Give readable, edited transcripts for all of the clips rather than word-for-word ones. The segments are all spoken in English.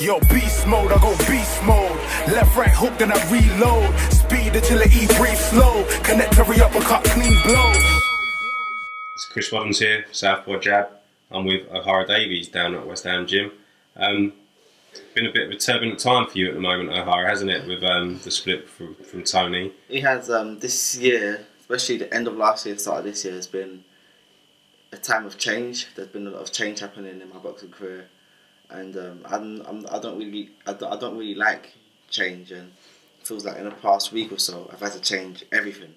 Yo, beast mode, I go beast mode. Left, right hook, then I reload. Speed, agility, breathe slow. Connect every uppercut, clean blows. It's Chris Waddams here, Southpaw Jab. I'm with Ohara Davies down at West Ham Gym. Been a bit of a turbulent time for you at the moment, Ohara, hasn't it, with the split from Tony? It has. This year, especially the end of last year, start of this year, has been a time of change. There's been a lot of change happening in my boxing career, and I don't really like change, and it feels like in the past week or so I've had to change everything,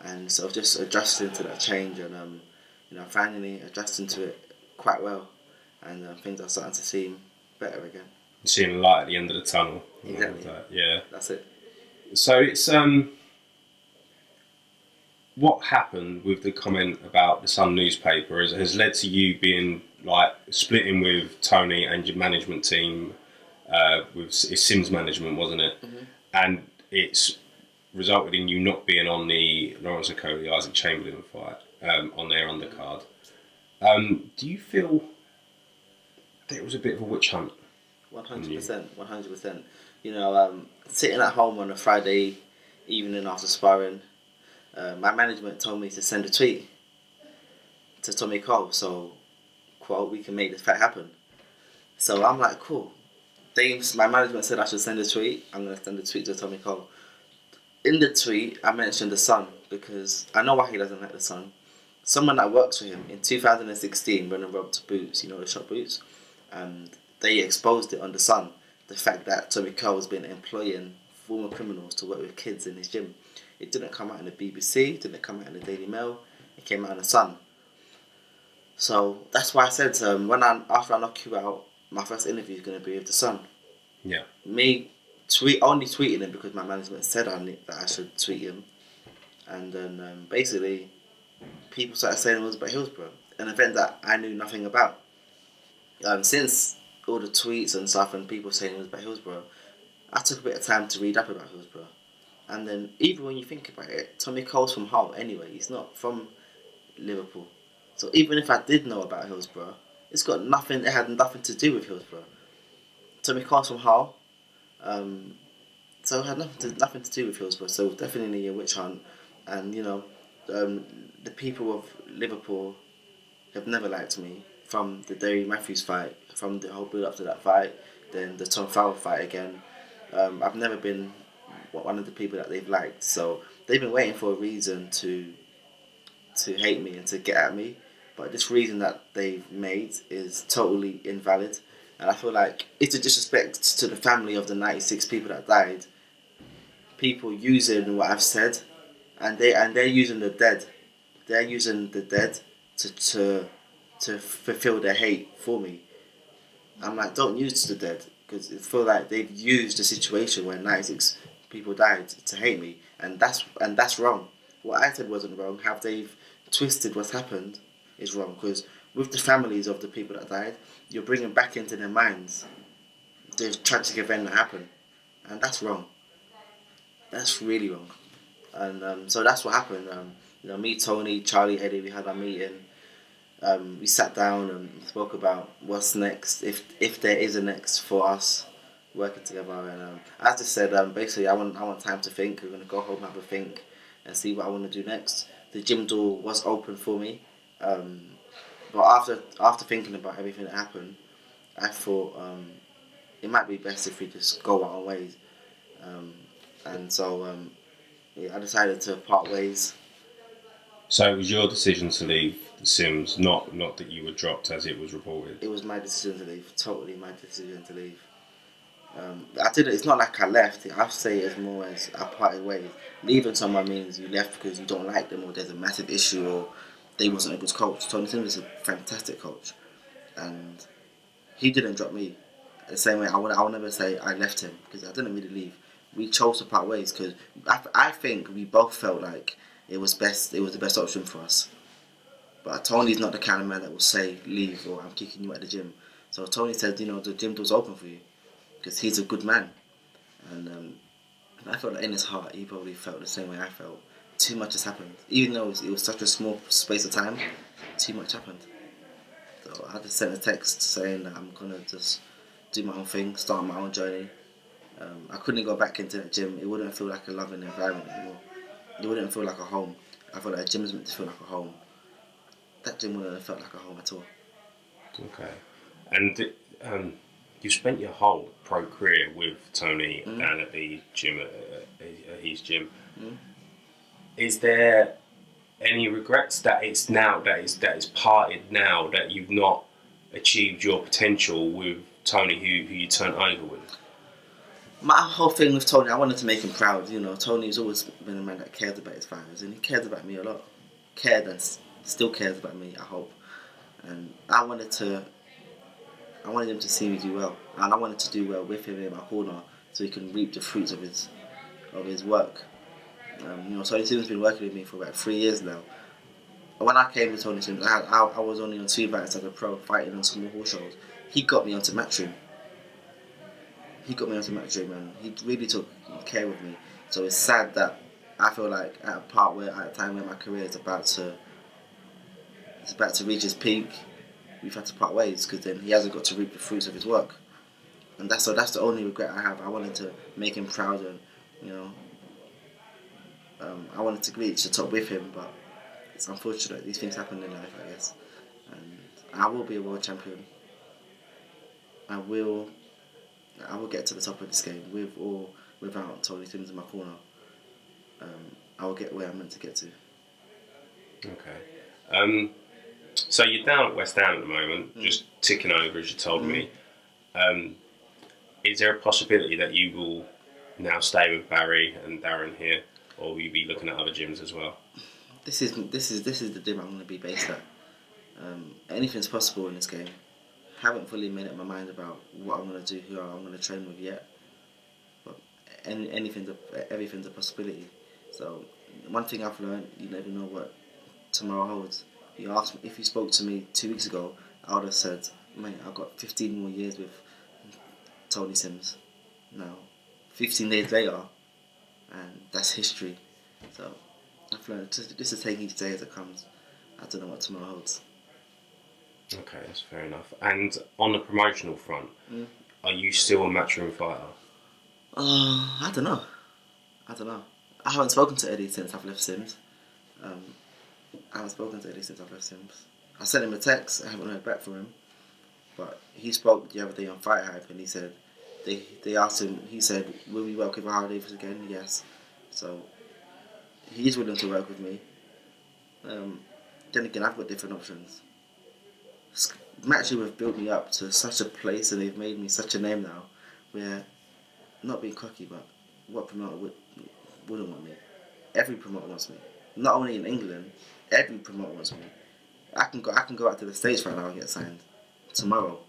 and so just adjusting to that change, and finally adjusting to it quite well, and things are starting to seem better again. You're seeing a light at the end of the tunnel. Exactly. Yeah. That's it. So it's what happened with the comment about the Sun newspaper has led to you being like splitting with Tony and your management team, with Sims management, wasn't it? Mm-hmm. And it's resulted in you not being on the Lawrence Okoli Isaac Chamberlain fight on their undercard. Do you feel that it was a bit of a witch hunt? 100%. Sitting at home on a Friday evening after sparring, my management told me to send a tweet to Tommy Cole, so, quote, we can make this fight happen. So I'm like, cool. My management said I should send a tweet. I'm going to send a tweet to Tommy Cole. In the tweet, I mentioned the Sun because I know why he doesn't like the Sun. Someone that works for him in 2016 when he robbed Boots, the shop Boots, and they exposed it on the Sun, the fact that Tommy Cole has been employing former criminals to work with kids in his gym. It didn't come out in the BBC, didn't come out in the Daily Mail, it came out in the Sun. So that's why I said after I knock you out, my first interview is going to be with the Sun. Yeah. Me only tweeting him because my management said that I should tweet him, and then basically people started saying it was about Hillsborough, an event that I knew nothing about. Since all the tweets and stuff and people saying it was about Hillsborough, I took a bit of time to read up about Hillsborough. And then even when you think about it, Tommy Cole's from Hull anyway, he's not from Liverpool. So even if I did know about Hillsborough, it had nothing to do with Hillsborough. Tommy Cole's from Hull, so it had nothing to do with Hillsborough, so definitely a witch hunt. And the people of Liverpool have never liked me, from the Derry Matthews fight, from the whole build up to that fight, then the Tom Farrell fight again. I've never been one of the people that they've liked, so they've been waiting for a reason to hate me and to get at me, but this reason that they've made is totally invalid, and I feel like it's a disrespect to the family of the 96 people that died. People using what I've said, and they're using the dead. They're using the dead to fulfill their hate for me. I'm like, don't use the dead, because I feel like they've used the situation where 96 people died to hate me, and that's wrong. What I said wasn't wrong. How they've twisted what's happened is wrong, because with the families of the people that died, you're bringing back into their minds the tragic event that happened, and that's wrong. That's really wrong. And so that's what happened. Me, Tony, Charlie, Eddie, we had our meeting. We sat down and spoke about what's next, if there is a next for us working together. And as I said, basically I want time to think. We're gonna go home, have a think, and see what I want to do next. The gym door was open for me, but after thinking about everything that happened, I thought it might be best if we just go our own ways. And so I decided to part ways. So it was your decision to leave the Sims, not that you were dropped as it was reported? It was my decision to leave, totally my decision to leave. It's not like I left, I say it as more as I parted ways. Leaving someone means you left because you don't like them, or there's a massive issue, or they wasn't a good coach. Tony Sims is a fantastic coach, and he didn't drop me. The same way I would never say I left him, because I didn't really leave. We chose to part ways because I think we both felt like it was the best option for us. But Tony's not the kind of man that will say leave or I'm kicking you at the gym. So Tony said, the gym door's open for you, because he's a good man. And I felt like in his heart he probably felt the same way I felt. Too much has happened. Even though it was such a small space of time, too much happened. So I just sent a text saying that I'm gonna just do my own thing, start my own journey. I couldn't go back into that gym. It wouldn't feel like a loving environment anymore. It wouldn't feel like a home. I feel like a gym is meant to feel like a home. That gym wouldn't have felt like a home at all. Okay. And you spent your whole pro career with Tony down at the gym, at his gym. Is there any regrets that it's parted now, that you've not achieved your potential with Tony, who you turned over with? My whole thing with Tony, I wanted to make him proud. You know, Tony's always been a man that cares about his fans, and he cares about me a lot. Cared and still cares about me, I hope. And I wanted him to see me do well, and I wanted to do well with him in my corner, so he can reap the fruits of his work. You know, Tony Sims has been working with me for about 3 years now. When I came to Tony Sims, I was only on 2 fights as a pro, fighting on small horse shows. He got me onto Matchroom. And he really took care of me. So it's sad that I feel like at a time where my career is about to reach its peak, we've had to part ways, because then he hasn't got to reap the fruits of his work. And that's the only regret I have. I wanted to make him proud, and you know, I wanted to reach the top with him, but it's unfortunate. These things happen in life, I guess. And I will be a world champion. I will get to the top of this game, with or without Tony Sims in my corner. I will get where I'm meant to get to. Okay. So you're down at West Ham at the moment, just ticking over, as you told me. Is there a possibility that you will now stay with Barry and Darren here, or will you be looking at other gyms as well? This is the gym I'm going to be based at. Anything's possible in this game. Haven't fully made up my mind about what I'm going to do, who I'm going to train with yet. But everything's a possibility. So one thing I've learned, you never know what tomorrow holds. You asked me, if you spoke to me 2 weeks ago, I would have said, mate, I've got 15 more years with Tony Sims. Now, 15 days later, and that's history. So I've learned just to take each day as it comes. I don't know what tomorrow holds. Okay, that's fair enough. And on the promotional front, are you still a Matchroom fighter? I don't know. I haven't spoken to Eddie since I've left Sims. I sent him a text. I haven't heard back from him. But he spoke the other day on Fight Hype, and he said they asked him. He said, "Will we work with Ohara Davies again?" Yes. So he's willing to work with me. Then again, I've got different options. Matchroom have built me up to such a place, and they've made me such a name now, where, not being cocky, but what promoter wouldn't want me? Every promoter wants me. Not only in England, every promoter wants me. I can go out to the States right now and get signed tomorrow.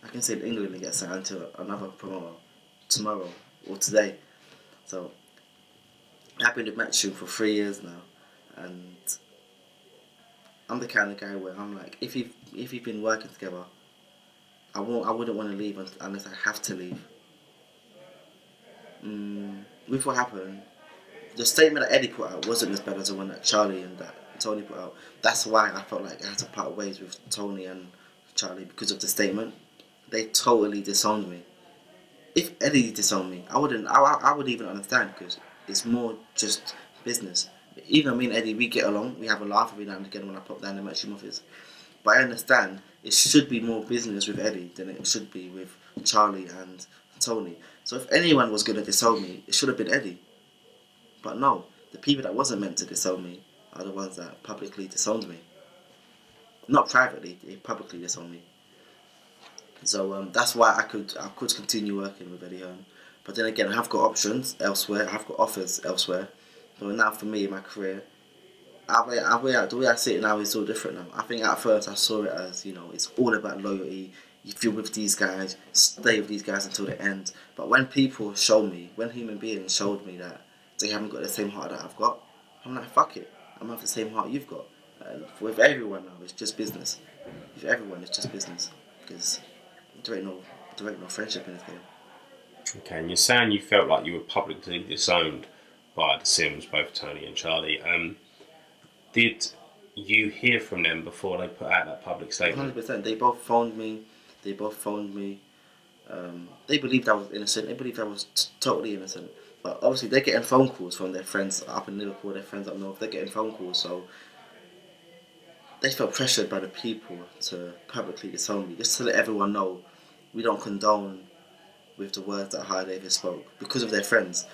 I can stay in England and get signed to another promoter tomorrow or today. So I've been with Matchroom for 3 years now, and I'm the kind of guy where I'm like, if we've been working together, I wouldn't want to leave unless I have to leave. With what happened, the statement that Eddie put out wasn't as bad as the one that Charlie and that Tony put out. That's why I felt like I had to part ways with Tony and Charlie, because of the statement. They totally disowned me. If Eddie disowned me, I would even understand, because it's more just business. Even me and Eddie, we get along. We have a laugh every now and again when I pop down the Matchroom office. But I understand it should be more business with Eddie than it should be with Charlie and Tony. So if anyone was going to disown me, it should have been Eddie. But no, the people that wasn't meant to disown me are the ones that publicly disowned me. Not privately, they publicly disowned me. So that's why I could continue working with Eddie Hearn. But then again, I have got options elsewhere. I've got offers elsewhere. But now for me in my career, the way I see it now is all different now. I think at first I saw it as, it's all about loyalty. If you're with these guys, stay with these guys until the end. But when people show me, when human beings showed me that they haven't got the same heart that I've got, I'm like, fuck it. I'm gonna have the same heart you've got. And with everyone now, it's just business. With everyone, it's just business. Because there ain't no friendship in this game. Okay, and you're saying you felt like you were publicly disowned by the Sims, both Tony and Charlie. Did you hear from them before they put out that public statement? 100%. They both phoned me. They believed I was innocent. They believed I was totally innocent. But obviously, they're getting phone calls from their friends up in Liverpool, their friends up north. They're getting phone calls, so they felt pressured by the people to publicly disown me, just to let everyone know we don't condone with the words that Ohara Davies spoke because of their friends.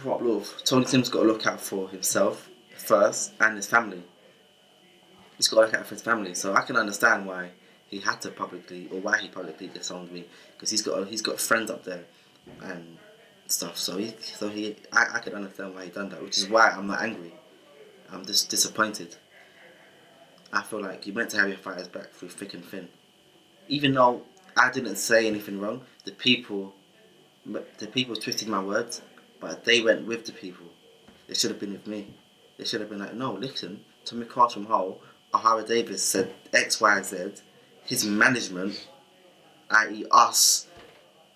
What love? Tony Tim's got to look out for himself first and his family. He's got to look out for his family, so I can understand why he had to publicly, or why he publicly disowned me, because he's got friends up there and stuff. So I can understand why he done that, which is why I'm not angry. I'm just disappointed. I feel like you meant to have your fighters back through thick and thin. Even though I didn't say anything wrong, the people twisted my words, but they went with the people. They should have been with me. They should have been like, no, listen, Tommy Cross from Hull, Ohara Davies said X, Y, Z. His management, i.e. us,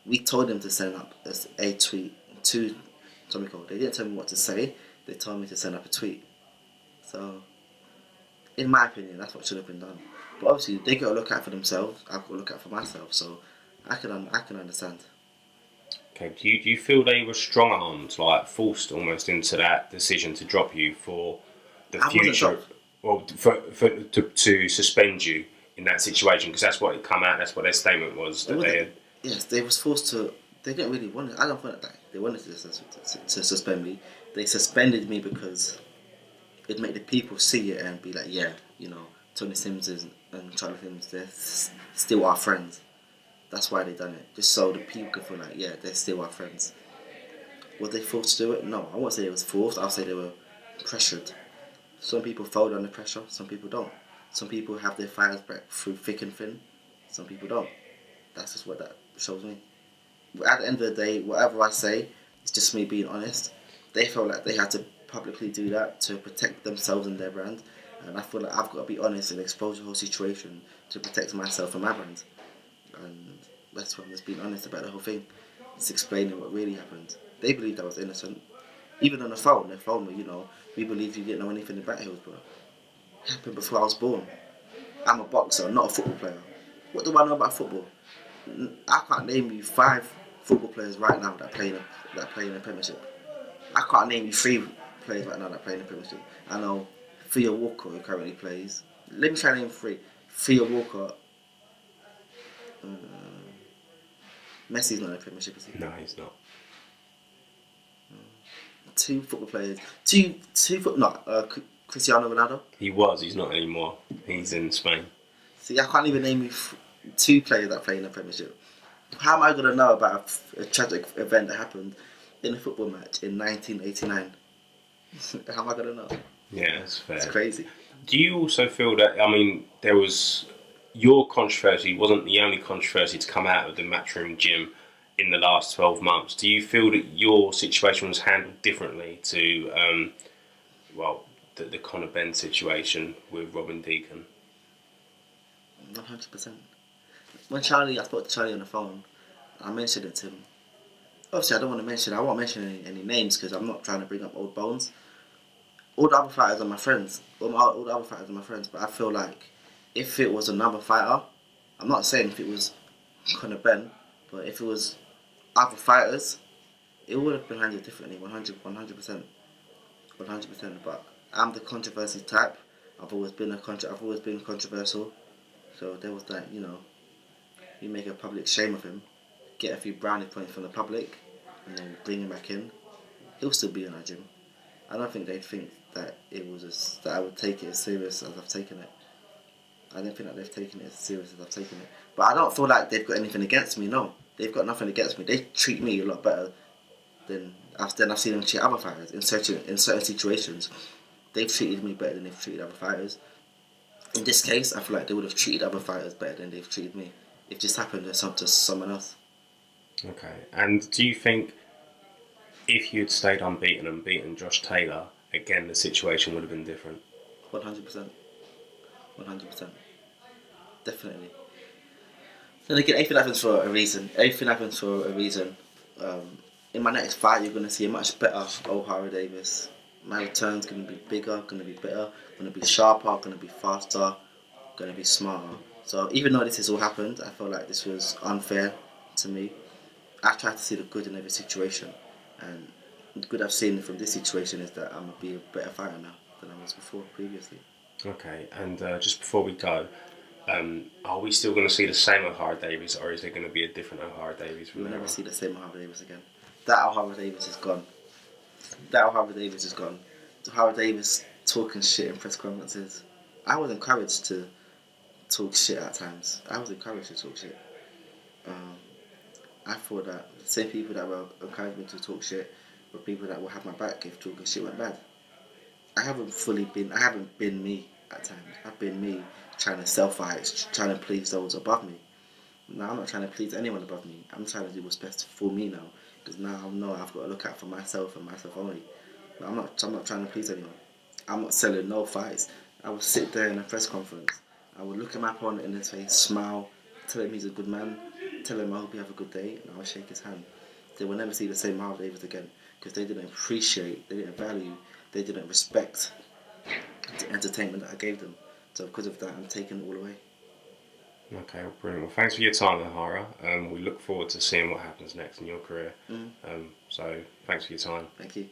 we told him to send up a tweet to Tommy Cole. They didn't tell me what to say. They told me to send up a tweet. So, in my opinion, that's what should have been done. But obviously, they got to look out for themselves. I've got to look out for myself. So, I can understand. Okay, do you feel they were strong-armed, like forced almost into that decision to drop you for the future, or to suspend you in that situation? Because that's what it come out. That's what their statement was. Yes, they was forced to. They didn't really want it. I don't think that they wanted to suspend me. They suspended me because it made the people see it and be like, yeah, Tony Sims and Charlie Sims, they're still our friends. That's why they done it, just so the people could feel like, yeah, they're still our friends. Were they forced to do it? No, I won't say it was forced. I'll say they were pressured. Some people fold under pressure. Some people don't. Some people have their fighters back through thick and thin. Some people don't. That's just what that shows me. But at the end of the day, whatever I say, it's just me being honest. They felt like they had to publicly do that to protect themselves and their brand. And I feel like I've got to be honest and expose the whole situation to protect myself and my brand. And that's why I'm just being honest about the whole thing. It's explaining what really happened. They believed I was innocent. Even on the phone, they phoned me, we believe you didn't know anything about Hillsborough. It happened before I was born. I'm a boxer, not a football player. What do I know about football? I can't name you 5 football players right now that play in the Premiership. I can't name you 3 players right now that play in the Premiership. I know Theo Walker, who currently plays. Let me try to name 3. Theo Walker. Messi's not in the Premiership, is he? No, he's not. 2 football players. Cristiano Ronaldo. He was. He's not anymore. He's in Spain. See, I can't even name you 2 players that play in the Premiership. How am I going to know about a tragic event that happened in a football match in 1989? How am I going to know? Yeah, that's fair. It's crazy. Do you also feel that, there was... Your controversy wasn't the only controversy to come out of the Matchroom gym in the last 12 months. Do you feel that your situation was handled differently to, the Conor Benn situation with Robin Deacon? 100%. When I spoke to Charlie on the phone, I mentioned it to him. Obviously, I won't mention any names because I'm not trying to bring up old bones. All the other fighters are my friends. All the other fighters are my friends, but I feel like if it was another fighter, I'm not saying if it was Conor Benn, but if it was other fighters, it would have been handled differently, 100%. But I'm the controversy type. I've always been controversial. So there was that, you make a public shame of him, get a few brownie points from the public, and then bring him back in. He'll still be in our gym. I don't think they'd think that that I would take it as serious as I've taken it. I don't think that they've taken it as serious as I've taken it. But I don't feel like they've got anything against me, no. They've got nothing against me. They treat me a lot better than I've seen them treat other fighters in certain situations. They've treated me better than they've treated other fighters. In this case, I feel like they would have treated other fighters better than they've treated me. It just happened to someone else. Okay. And do you think if you'd stayed unbeaten and beaten Josh Taylor, again, the situation would have been different? 100%. 100%. Definitely. Then again, everything happens for a reason. In my next fight, you're going to see a much better Ohara Davies. My return's going to be bigger, going to be better, going to be sharper, going to be faster, going to be smarter. So even though this has all happened, I feel like this was unfair to me. I try to see the good in every situation, and the good I've seen from this situation is that I'm gonna be a better fighter now than I was before previously. Okay, and just before we go, are we still going to see the same Ohara Davies, or is there going to be a different Ohara Davies from You'll now never on? see the same Ohara Davies again. That Ohara Davies is gone. That Ohara Davies is gone. Ohara Davies talking shit in press conferences. I was encouraged to talk shit at times. I was encouraged to talk shit. I thought that the same people that were encouraging me to talk shit were people that will have my back if talking shit went bad. I haven't been me at times. I've been me trying to self-fight, trying to please those above me. Now I'm not trying to please anyone above me. I'm trying to do what's best for me now. Because now I know I've got to look out for myself and myself only. But I'm not trying to please anyone. I'm not selling no fights. I would sit there in a press conference. I would look at my opponent in his face, smile, tell him he's a good man, tell him I hope you have a good day, and I would shake his hand. They will never see the same Marvel Davis again because they didn't appreciate, they didn't value, they didn't respect the entertainment that I gave them. So because of that, I'm taking it all away. Okay, well, brilliant. Well, thanks for your time, Ohara. We look forward to seeing what happens next in your career. So, thanks for your time. Thank you.